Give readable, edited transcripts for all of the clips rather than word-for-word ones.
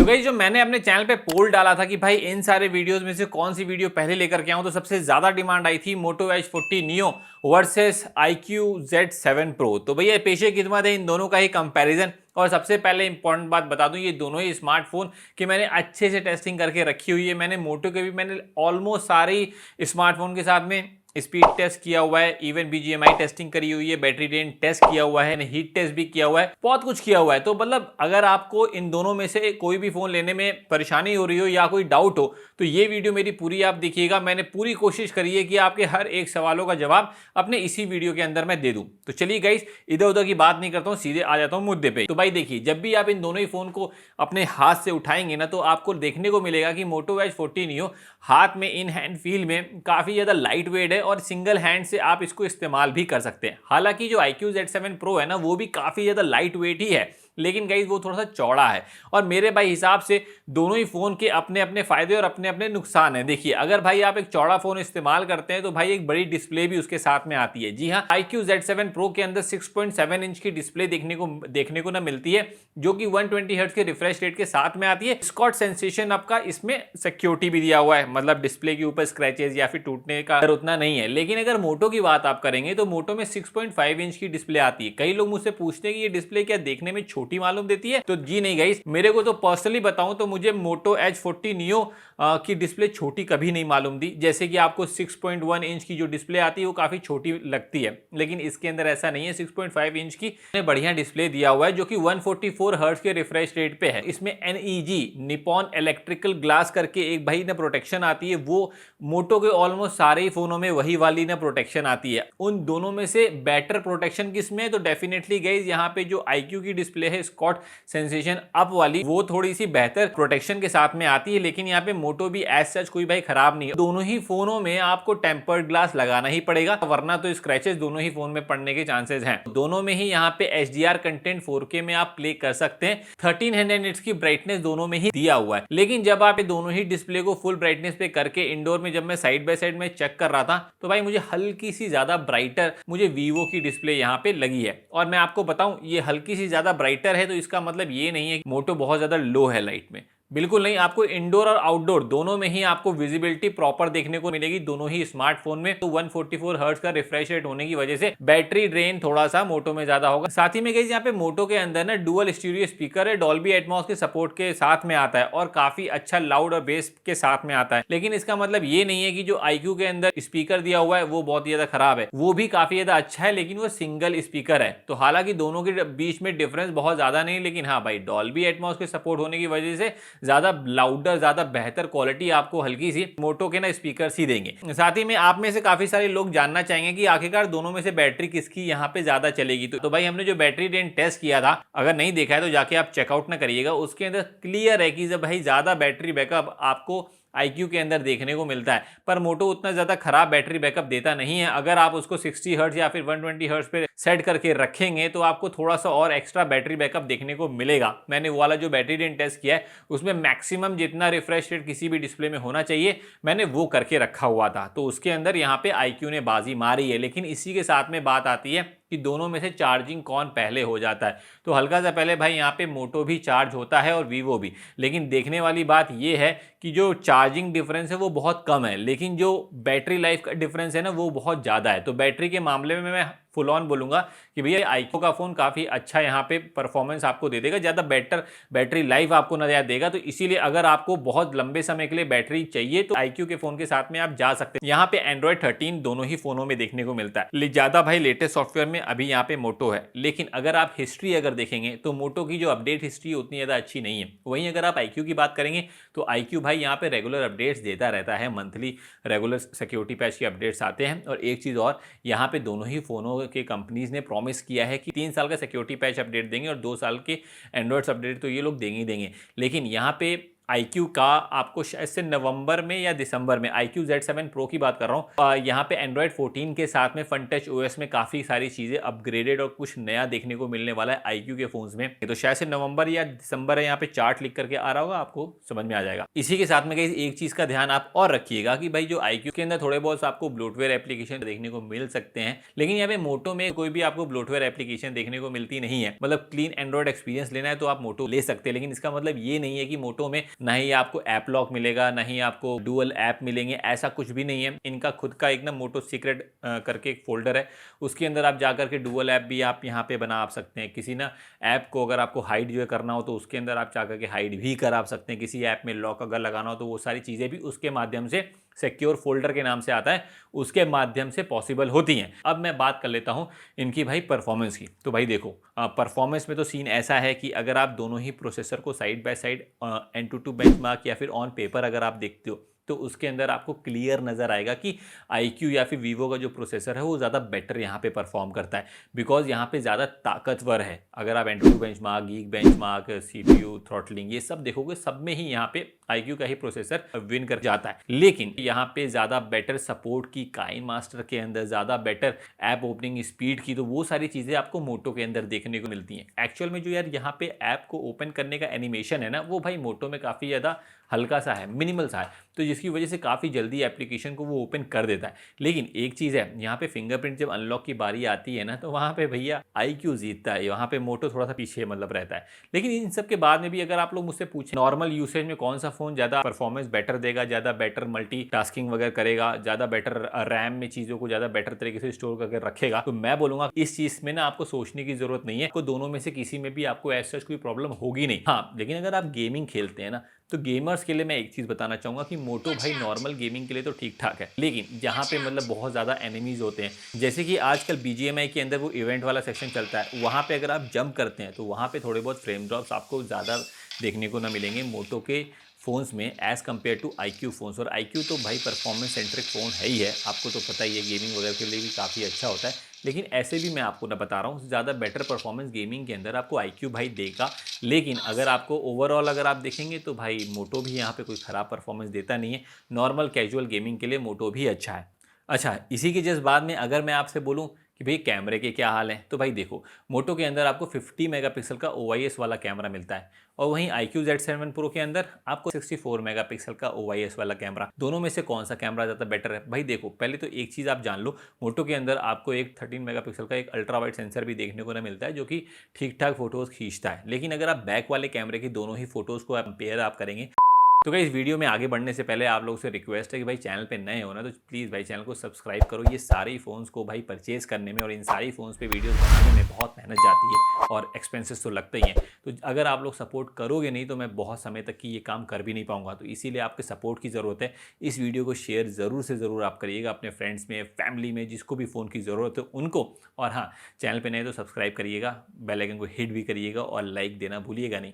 Guys जो मैंने अपने चैनल पे पोल डाला था कि भाई इन सारे वीडियोस में से कौन सी वीडियो पहले लेकर के आऊं, तो सबसे ज्यादा डिमांड आई थी Moto H40 Neo versus iQOO Z7 Pro। तो भैया पेशे खिदमत है इन दोनों का ही कंपैरिजन। और सबसे पहले इंपॉर्टेंट बात बता दूं, ये दोनों ही स्मार्टफोन कि मैंने अच्छे से टेस्टिंग करके रखी हुई है। मैंने मोटो के भी मैंने ऑलमोस्ट सारे स्मार्टफोन के साथ में स्पीड टेस्ट किया हुआ है, इवन BGMI टेस्टिंग करी हुई है, बैटरी ड्रेन टेस्ट किया हुआ है, हीट टेस्ट भी किया हुआ है, बहुत कुछ किया हुआ है। तो मतलब अगर आपको इन दोनों में से कोई भी फोन लेने में परेशानी हो रही हो या कोई डाउट हो तो ये वीडियो मेरी पूरी आप देखिएगा। मैंने पूरी कोशिश करी है कि आपके हर एक सवालों का जवाब अपने इसी वीडियो के अंदर मैं दे दूं। तो चलिए गाइस, इधर उधर की बात नहीं करता हूं, सीधे आ जाता हूं मुद्दे पे। तो भाई देखिए, जब भी आप इन दोनों ही फोन को अपने हाथ से उठाएंगे ना, तो आपको देखने को मिलेगा कि Moto H40 Neo हाथ में इन हैंड फील में काफी ज्यादा लाइट वेट है और सिंगल हैंड से आप इसको इस्तेमाल भी कर सकते हैं। हालांकि जो iQOO Z7 Pro है ना, वो भी काफी ज्यादा लाइट वेट ही है, लेकिन गाइस वो थोड़ा सा चौड़ा है। और मेरे भाई हिसाब से दोनों ही फोन के अपने अपने फायदे और अपने अपने नुकसान हैं। देखिए, अगर भाई आप एक चौड़ा फोन इस्तेमाल करते हैं तो भाई एक बड़ी डिस्प्ले भी उसके साथ में आती है। जी हाँ, iQOO Z7 Pro के अंदर 6.7 इंच की डिस्प्ले देखने को ना मिलती है, जो कि 120 हर्ट्ज के रिफ्रेश रेट के साथ में आती है। स्कॉट सेंसेशन आपका इसमें सिक्योरिटी भी दिया हुआ है, मतलब डिस्प्ले के ऊपर स्क्रैचेस या फिर टूटने का डर उतना नहीं है। लेकिन अगर मोटो की बात आप करेंगे तो मोटो में 6.5 इंच की डिस्प्ले आती है। कई लोग मुझसे पूछते हैं कि ये डिस्प्ले क्या देखने में छोटी मालूम देती है, तो जी नहीं गाइस, मेरे को तो पर्सनली बताऊं तो मुझे Moto H40 Neo की डिस्प्ले छोटी कभी नहीं मालूम दी। जैसे कि आपको 6.1 इंच की जो डिस्प्ले आती है वो काफी छोटी लगती है, लेकिन इसके अंदर ऐसा नहीं है। 6.5 इंच की बढ़िया डिस्प्ले दिया हुआ है, जो कि 144 हर्ट्ज के रिफ्रेश रेट पे है। इसमें NEG निपॉन इलेक्ट्रिकल ग्लास करके एक भाई ना प्रोटेक्शन आती है, वो मोटो के ऑलमोस्ट सारे ही फोनों में वही वाली ना प्रोटेक्शन आती है। उन दोनों में से बेटर प्रोटेक्शन किसमें है, तो डेफिनेटली गाइस यहाँ पे जो iQOO की डिस्प्ले है स्कॉट सेंसेशन अप वाली, वो थोड़ी सी बेहतर प्रोटेक्शन के साथ में आती है। लेकिन यहाँ पे मोटो भी एज सच कोई भाई खराब नहीं है। दोनों ही फोनों में आपको टेम्पर्ड ग्लास लगाना ही पड़ेगा, वरना तो स्क्रैचेस दोनों ही फोन में पड़ने के चांसेस हैं। दोनों में ही यहाँ पे HDR कंटेंट 4K में आप प्ले कर सकते हैं। 1300 निट्स की ब्राइटनेस दोनों में ही दिया हुआ है। लेकिन जब आप दोनों ही डिस्प्ले को फुल ब्राइटनेस पे करके इंडोर में जब मैं साइड बाय साइड में चेक कर रहा था, तो भाई मुझे हल्की सी ज्यादा ब्राइटर मुझे Vivo की डिस्प्ले यहाँ पे लगी है। और मैं आपको बताऊं, ये हल्की सी ज्यादा ब्राइटर है तो इसका मतलब ये नहीं है कि मोटो बहुत ज्यादा लो है लाइट में, बिल्कुल नहीं। आपको इंडोर और आउटडोर दोनों में ही आपको विजिबिलिटी प्रॉपर देखने को मिलेगी, दोनों ही स्मार्टफोन में। तो 144 हर्ट्ज का रिफ्रेश रेट होने की वजह से बैटरी ड्रेन थोड़ा सा मोटो में ज्यादा होगा। साथ ही में गाइस यहाँ पे मोटो के अंदर ना डुअल स्टीरियो स्पीकर है, डॉल्बी एटमॉस के सपोर्ट के साथ में आता है और काफी अच्छा लाउड और बेस के साथ में आता है। लेकिन इसका मतलब ये नहीं है कि जो iQOO के अंदर स्पीकर दिया हुआ है वो बहुत ज्यादा खराब है, वो भी काफी ज्यादा अच्छा है, लेकिन वो सिंगल स्पीकर है। तो हालांकि दोनों के बीच में डिफरेंस बहुत ज्यादा नहीं, लेकिन हाँ भाई, डॉल्बी एटमॉस के सपोर्ट होने की वजह से ज्यादा लाउडर, ज्यादा बेहतर क्वालिटी आपको हल्की सी मोटो के ना स्पीकर ही देंगे। साथ ही में आप में से काफी सारे लोग जानना चाहेंगे कि आखिरकार दोनों में से बैटरी किसकी यहाँ पे ज्यादा चलेगी। तो भाई हमने जो बैटरी ड्रेन टेस्ट किया था, अगर नहीं देखा है तो जाके आप चेकआउट ना करिएगा, उसके अंदर क्लियर है कि जब भाई ज्यादा बैटरी बैकअप आपको iQOO के अंदर देखने को मिलता है, पर मोटो उतना ज्यादा खराब बैटरी बैकअप देता नहीं है। अगर आप उसको 60 हर्ट्ज या फिर 120 हर्ट्ज पे सेट करके रखेंगे तो आपको थोड़ा सा और एक्स्ट्रा बैटरी बैकअप देखने को मिलेगा। मैंने वो वाला जो बैटरी ड्रेन टेस्ट किया है उसमें मैक्सिमम जितना रिफ्रेश रेट किसी भी डिस्प्ले में होना चाहिए मैंने वो करके रखा हुआ था, तो उसके अंदर यहाँ पे iQOO ने बाजी मारी है। लेकिन इसी के साथ में बात आती है कि दोनों में से चार्जिंग कौन पहले हो जाता है। तो हल्का सा पहले भाई यहाँ पे मोटो भी चार्ज होता है और वीवो भी, लेकिन देखने वाली बात ये है कि जो चार्जिंग डिफरेंस है वो बहुत कम है, लेकिन जो बैटरी लाइफ का डिफरेंस है ना वो बहुत ज़्यादा है। तो बैटरी के मामले में मैं फुल ऑन बोलूंगा कि भैया iQOO का फोन काफी अच्छा यहाँ पे परफॉर्मेंस आपको दे देगा, ज्यादा बेटर बैटरी लाइफ आपको नजर देगा। तो इसीलिए अगर आपको बहुत लंबे समय के लिए बैटरी चाहिए तो iQOO के फोन के साथ में आप जा सकते हैं। यहाँ पे Android 13 दोनों ही फोनों में देखने को मिलता है। ज्यादा भाई लेटेस्ट सॉफ्टवेयर में अभी यहाँ पे मोटो है, लेकिन अगर आप हिस्ट्री अगर देखेंगे तो मोटो की जो अपडेट हिस्ट्री उतनी ज्यादा अच्छी नहीं है। वहीं अगर आप iQOO की बात करेंगे तो iQOO भाई यहाँ पे रेगुलर अपडेट्स देता रहता है, मंथली रेगुलर सिक्योरिटी पैच के अपडेट्स आते हैं। और एक चीज और, यहाँ पे दोनों ही फोनों के कंपनीज ने प्रॉमिस किया है कि 3 साल का सिक्योरिटी पैच अपडेट देंगे और 2 साल के एंड्रॉइड्स अपडेट तो ये लोग देंगे ही देंगे। लेकिन यहाँ पे iQOO का आपको शायद से नवंबर में या दिसंबर में, iQOO Z7 Pro की बात कर रहा हूँ, यहाँ पे Android 14 के साथ में फन टच OS में काफ़ी सारी चीज़ें अपग्रेडेड और कुछ नया देखने को मिलने वाला है iQOO के फोन्स में। तो शायद से नवंबर या दिसंबर है, यहाँ पे चार्ट लिख करके आ रहा होगा, आपको समझ में आ जाएगा। इसी के साथ में गाइस एक चीज़ का ध्यान आप और रखिएगा कि भाई जो iQOO के अंदर थोड़े बहुत आपको ब्लोटवेयर एप्लीकेशन देखने को मिल सकते हैं, लेकिन यहाँ पे मोटो में कोई भी आपको ब्लोटवेयर एप्लीकेशन देखने को मिलती नहीं है। मतलब क्लीन एंड्रॉइड एक्सपीरियंस लेना है तो आप मोटो ले सकते हैं, लेकिन इसका मतलब ये नहीं है कि मोटो में ना ही आपको ऐप लॉक मिलेगा, ना ही आपको डुअल ऐप मिलेंगे, ऐसा कुछ भी नहीं है। इनका खुद का एक ना मोटो सीक्रेट करके एक फोल्डर है, उसके अंदर आप जाकर के डुअल ऐप भी आप यहाँ पे बना सकते हैं। किसी ना ऐप को अगर आपको हाइड जो है करना हो तो उसके अंदर आप जाकर के हाइड भी करा सकते हैं। किसी ऐप में लॉक अगर लगाना हो तो वो सारी चीज़ें भी उसके माध्यम से, सिक्योर फोल्डर के नाम से आता है, उसके माध्यम से पॉसिबल होती हैं। अब मैं बात कर लेता हूं इनकी भाई परफॉर्मेंस की। तो भाई देखो, परफॉर्मेंस में तो सीन ऐसा है कि अगर आप दोनों ही प्रोसेसर को side by side Antutu benchmark या फिर ऑन पेपर अगर आप देखते हो तो उसके अंदर आपको क्लियर नज़र आएगा कि iQOO या फिर वीवो का जो प्रोसेसर है वो ज़्यादा बेटर यहाँ पे परफॉर्म करता है, बिकॉज यहाँ पे ज़्यादा ताकतवर है। अगर आप Antutu benchmark, geek benchmark, CPU throttling ये सब देखोगे, सब में ही यहाँ पे iQOO का ही प्रोसेसर विन कर जाता है। लेकिन यहाँ पे ज़्यादा बेटर सपोर्ट की काइन मास्टर के अंदर, ज़्यादा बेटर ऐप ओपनिंग स्पीड की, तो वो सारी चीज़ें आपको मोटो के अंदर देखने को मिलती हैं। एक्चुअल में जो यार यहाँ पे ऐप को ओपन करने का एनिमेशन है ना, वो भाई मोटो में काफ़ी ज़्यादा हल्का सा है, मिनिमल सा है, तो जिसकी वजह से काफ़ी जल्दी एप्लीकेशन को वो ओपन कर देता है। लेकिन एक चीज़ है, यहाँ पे फिंगरप्रिंट जब अनलॉक की बारी आती है ना, तो वहाँ पे भैया iQOO जीतता है, वहाँ पे मोटो थोड़ा सा पीछे मतलब रहता है। लेकिन इन सब के बाद में भी अगर आप लोग मुझसे पूछें नॉर्मल यूसेज में कौन सा फ़ोन ज़्यादा परफॉर्मेंस बेटर देगा, ज़्यादा बेटर मल्टीटास्किंग वगैरह करेगा, ज़्यादा बेटर रैम में चीज़ों को ज़्यादा बेटर तरीके से स्टोर करके रखेगा, तो मैं बोलूँगा इस चीज़ में ना आपको सोचने की ज़रूरत नहीं है। आपको दोनों में से किसी में भी आपको ऐसा कोई प्रॉब्लम होगी नहीं। हाँ, लेकिन अगर आप गेमिंग खेलते हैं ना, तो गेमर्स के लिए मैं एक चीज़ बताना चाहूँगा कि मोटो भाई नॉर्मल गेमिंग के लिए तो ठीक ठाक है, लेकिन जहाँ पे मतलब बहुत ज़्यादा एनिमीज़ होते हैं, जैसे कि आजकल BGMI के अंदर वो इवेंट वाला सेक्शन चलता है, वहाँ पे अगर आप जंप करते हैं तो वहाँ पे थोड़े बहुत फ्रेम ड्रॉप्स आपको ज़्यादा देखने को ना मिलेंगे मोटो के फ़ोन्स में as compare to iQOO phones. और iQOO तो भाई परफॉर्मेंस सेंट्रिक फ़ोन है ही है, आपको तो पता ही है, गेमिंग वगैरह के लिए भी काफ़ी अच्छा होता है। लेकिन ऐसे भी मैं आपको ना बता रहा हूँ, ज़्यादा बेटर परफॉर्मेंस गेमिंग के अंदर आपको iQOO भाई देगा। लेकिन अगर आपको ओवरऑल अगर आप देखेंगे तो भाई मोटो भी यहाँ पे कोई ख़राब परफॉर्मेंस देता नहीं है। नॉर्मल कैजुअल गेमिंग के लिए मोटो भी अच्छा है। अच्छा, इसी के जस्ट बाद में अगर मैं आपसे बोलूँ कि भाई कैमरे के क्या हाल हैं, तो भाई देखो, मोटो के अंदर आपको 50 मेगापिक्सल का OIS वाला कैमरा मिलता है, और वहीं iQOO Z7 Pro के अंदर आपको 64 मेगापिक्सल का OIS वाला कैमरा। दोनों में से कौन सा कैमरा ज़्यादा बेटर है? भाई देखो, पहले तो एक चीज़ आप जान लो, मोटो के अंदर आपको एक 13 मेगापिक्सल का एक अल्ट्रा वाइड सेंसर भी देखने को ना मिलता है, जो कि ठीक ठाक फोटोज़ खींचता है। लेकिन अगर आप बैक वाले कैमरे की दोनों ही फोटोज़ को कंपेयर आप करेंगे, तो भाई इस वीडियो में आगे बढ़ने से पहले आप लोगों से रिक्वेस्ट है कि भाई चैनल पे नए हो ना, तो प्लीज़ भाई चैनल को सब्सक्राइब करो। ये सारे फ़ोन्स को भाई परचेज़ करने में और इन सारी फ़ोन्स पे वीडियोस बनाने में बहुत मेहनत जाती है और एक्सपेंसेस तो लगते ही हैं। तो अगर आप लोग सपोर्ट करोगे नहीं तो मैं बहुत समय तक की ये काम कर भी नहीं पाऊंगा, तो इसीलिए आपके सपोर्ट की ज़रूरत है। इस वीडियो को शेयर ज़रूर से ज़रूर आप करिएगा अपने फ्रेंड्स में, फैमिली में, जिसको भी फ़ोन की ज़रूरत है उनको। और हाँ, चैनल पर नए तो सब्सक्राइब करिएगा, बेल आइकन को हिट भी करिएगा और लाइक देना भूलिएगा नहीं।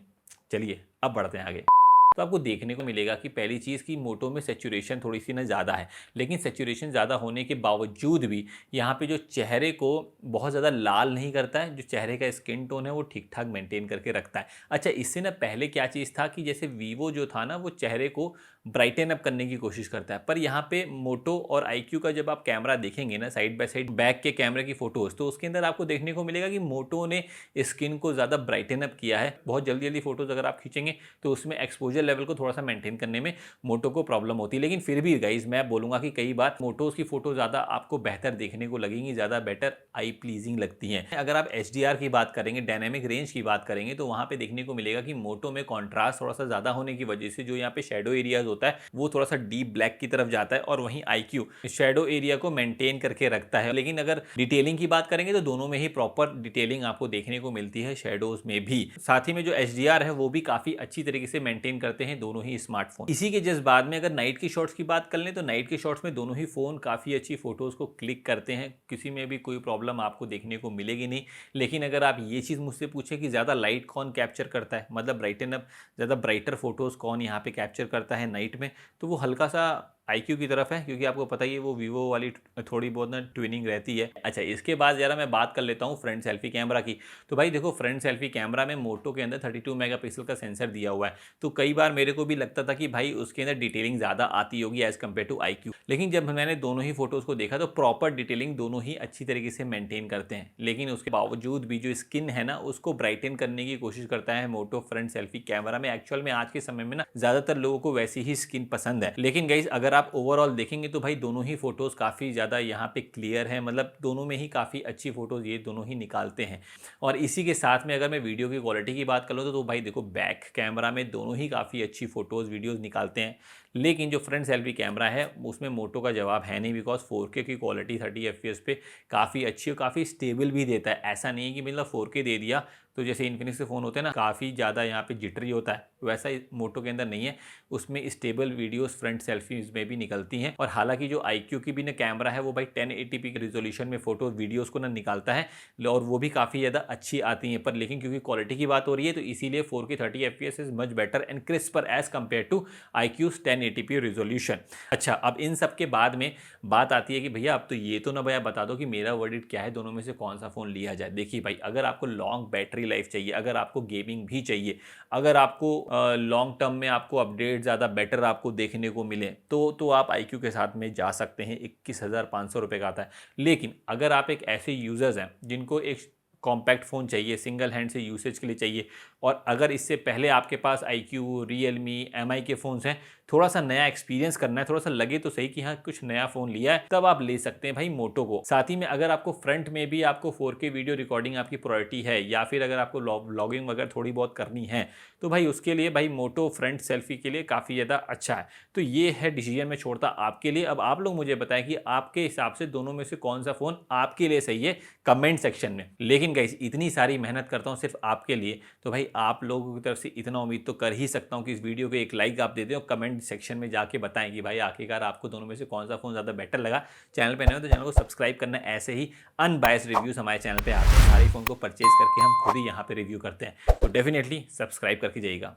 चलिए अब बढ़ते हैं आगे। तो आपको देखने को मिलेगा कि पहली चीज़ कि मोटो में सैचुरेशन थोड़ी सी ना ज़्यादा है, लेकिन सैचुरेशन ज़्यादा होने के बावजूद भी यहाँ पे जो चेहरे को बहुत ज़्यादा लाल नहीं करता है, जो चेहरे का स्किन टोन है वो ठीक ठाक मेंटेन करके रखता है। अच्छा, इससे ना पहले क्या चीज़ था कि जैसे वीवो जो था ना, वो चेहरे को ब्राइटन अप करने की कोशिश करता है, पर यहाँ पे मोटो और iQOO का जब आप कैमरा देखेंगे ना, साइड बाय साइड बैक के कैमरे की फ़ोटोज़, तो उसके अंदर आपको देखने को मिलेगा कि मोटो ने स्किन को ज़्यादा ब्राइटन अप किया है। बहुत जल्दी जल्दी फ़ोटोज़ अगर आप खींचेंगे तो उसमें एक्सपोजर लेवल को थोड़ा सा मेंटेन करने में मोटो को प्रॉब्लम होती है। लेकिन फिर भी गाइज मैं बोलूँगा कि कई बार मोटोज़ की फ़ोटो ज़्यादा आपको बेहतर देखने को लगेंगी, ज़्यादा बेटर आई प्लीजिंग लगती हैं। अगर आप HDR की बात करेंगे, डायनेमिक रेंज की बात करेंगे, तो वहाँ पे देखने को मिलेगा कि मोटो में कॉन्ट्रास्ट थोड़ा सा ज़्यादा होने की वजह से जो यहाँ पे शेडो एरियाज होता है वो थोड़ा सा डीप ब्लैक की तरफ जाता है, और वहीं iQOO शेडो एरिया को मेंटेन करके रखता है। लेकिन अगर डिटेलिंग की बात करेंगे तो दोनों में ही प्रॉपर डिटेलिंग आपको देखने को मिलती है, शेडोज में भी। साथ ही में जो HDR है वो भी काफ़ी अच्छी तरीके से मेंटेन करते हैं दोनों ही स्मार्टफोन। इसी के जस्ट बाद में अगर नाइट की शॉट्स की बात कर लें, तो नाइट के शॉट्स में दोनों ही फ़ोन काफ़ी अच्छी फ़ोटोज़ को क्लिक करते हैं, किसी में भी कोई प्रॉब्लम आपको देखने को मिलेगी नहीं। लेकिन अगर आप ये चीज़ मुझसे पूछें कि ज़्यादा लाइट कौन कैप्चर करता है, मतलब ब्राइटन अप, ज़्यादा ब्राइटर फोटोज़ कौन यहाँ पे कैप्चर करता है नाइट में, तो वो हल्का सा iQOO की तरफ है, क्योंकि आपको पता ही है वो वीवो वाली थोड़ी बहुत ना ट्विनिंग रहती है। अच्छा, इसके बाद जरा मैं बात कर लेता हूँ फ्रंट सेल्फी कैमरा की। तो भाई देखो, फ्रंट सेल्फी कैमरा में मोटो के अंदर 32 मेगापिक्सल का सेंसर दिया हुआ है। तो कई बार मेरे को भी लगता था कि भाई उसके अंदर डिटेलिंग ज़्यादा आती होगी एज़ कम्पेयर टू iQOO, लेकिन जब मैंने दोनों ही फोटोज़ को देखा तो प्रॉपर डिटेलिंग दोनों ही अच्छी तरीके से मेंटेन करते हैं। लेकिन उसके बावजूद भी जो स्किन है ना, उसको ब्राइटन करने की कोशिश करता है मोटो फ्रंट सेल्फी कैमरा में। एक्चुअल में आज के समय में ना ज़्यादातर लोगों को वैसी ही स्किन पसंद है। लेकिन गाइस, अगर आप ओवरऑल देखेंगे तो भाई दोनों ही फोटोज़ काफ़ी ज़्यादा यहाँ पे क्लियर है, मतलब दोनों में ही काफ़ी अच्छी फोटोज़ ये दोनों ही निकालते हैं। और इसी के साथ में अगर मैं वीडियो की क्वालिटी की बात कर लूँ तो भाई देखो, बैक कैमरा में दोनों ही काफ़ी अच्छी फोटोज़ वीडियोज़ निकालते हैं। लेकिन जो फ्रंट सेल्फी कैमरा है उसमें मोटो का जवाब है नहीं, बिकॉज 4K की क्वालिटी 30 FPS पे काफ़ी अच्छी और काफ़ी स्टेबल भी देता है। ऐसा नहीं है कि मतलब 4K दे दिया तो जैसे इन्फिनिक्स के फ़ोन होते हैं ना, काफ़ी ज़्यादा यहाँ पे जिटरी होता है, वैसा मोटो के अंदर नहीं है। उसमें स्टेबल वीडियोस फ्रंट सेल्फीज में भी निकलती हैं। और हालांकि जो iQOO की भी ना कैमरा है वो भाई 1080p के रिजोल्यूशन में फोटो वीडियोस को ना निकालता है, और वो भी काफ़ी ज़्यादा अच्छी आती हैं। पर लेकिन क्योंकि क्वालिटी की बात हो रही है तो इसीलिए 4K 30 FPS is much better and crisper as compare to iQOO's 1080p resolution. अच्छा, अब इन सब के बाद में बात आती है कि भैया अब तो ये तो ना भैया बता दो कि मेरा वर्डिक्ट क्या है, दोनों में से कौन सा फ़ोन लिया जाए। देखिए भाई, अगर आपको लॉन्ग बैटरी लाइफ चाहिए, अगर आपको गेमिंग भी चाहिए, अगर आपको लॉन्ग टर्म में आपको अपडेट ज़्यादा बेटर आपको देखने को मिले तो आप iQOO के साथ में जा सकते हैं। 21,500 रुपये का आता है। लेकिन अगर आप एक ऐसे यूज़र्स हैं जिनको एक कॉम्पैक्ट फ़ोन चाहिए, सिंगल हैंड से यूसेज के लिए चाहिए, और अगर इससे पहले आपके पास iQOO, Realme, MI के फ़ोन्स हैं, थोड़ा सा नया एक्सपीरियंस करना है, थोड़ा सा लगे तो सही कि हाँ कुछ नया फ़ोन लिया है, तब आप ले सकते हैं भाई मोटो को। साथ ही में अगर आपको फ्रंट में भी आपको 4K वीडियो रिकॉर्डिंग आपकी प्रायोरिटी है, या फिर अगर आपको व्लॉगिंग वगैरह थोड़ी बहुत करनी है, तो भाई उसके लिए भाई मोटो फ्रंट सेल्फी के लिए काफ़ी ज़्यादा अच्छा है। तो ये है डिसीजन मैं छोड़ता आपके लिए। अब आप लोग मुझे बताएं कि आपके हिसाब से दोनों में से कौन सा फ़ोन आपके लिए सही है, कमेंट सेक्शन में। लेकिन गाइस, इतनी सारी मेहनत करता हूँ सिर्फ आपके लिए, तो भाई आप लोगों की तरफ से इतना उम्मीद तो कर ही सकता हूँ कि इस वीडियो को एक लाइक आप दे दें और कमेंट सेक्शन में जाके बताएं कि भाई आखिरकार आपको दोनों में से कौन सा फ़ोन ज़्यादा बेटर लगा। चैनल पे नए हो तो चैनल को सब्सक्राइब करना। ऐसे ही अनबायस्ड रिव्यूज़ हमारे चैनल पे आते हैं, सारे फ़ोन को परचेज करके हम खुद ही यहाँ पे रिव्यू करते हैं, तो डेफिनेटली सब्सक्राइब करके जाइएगा।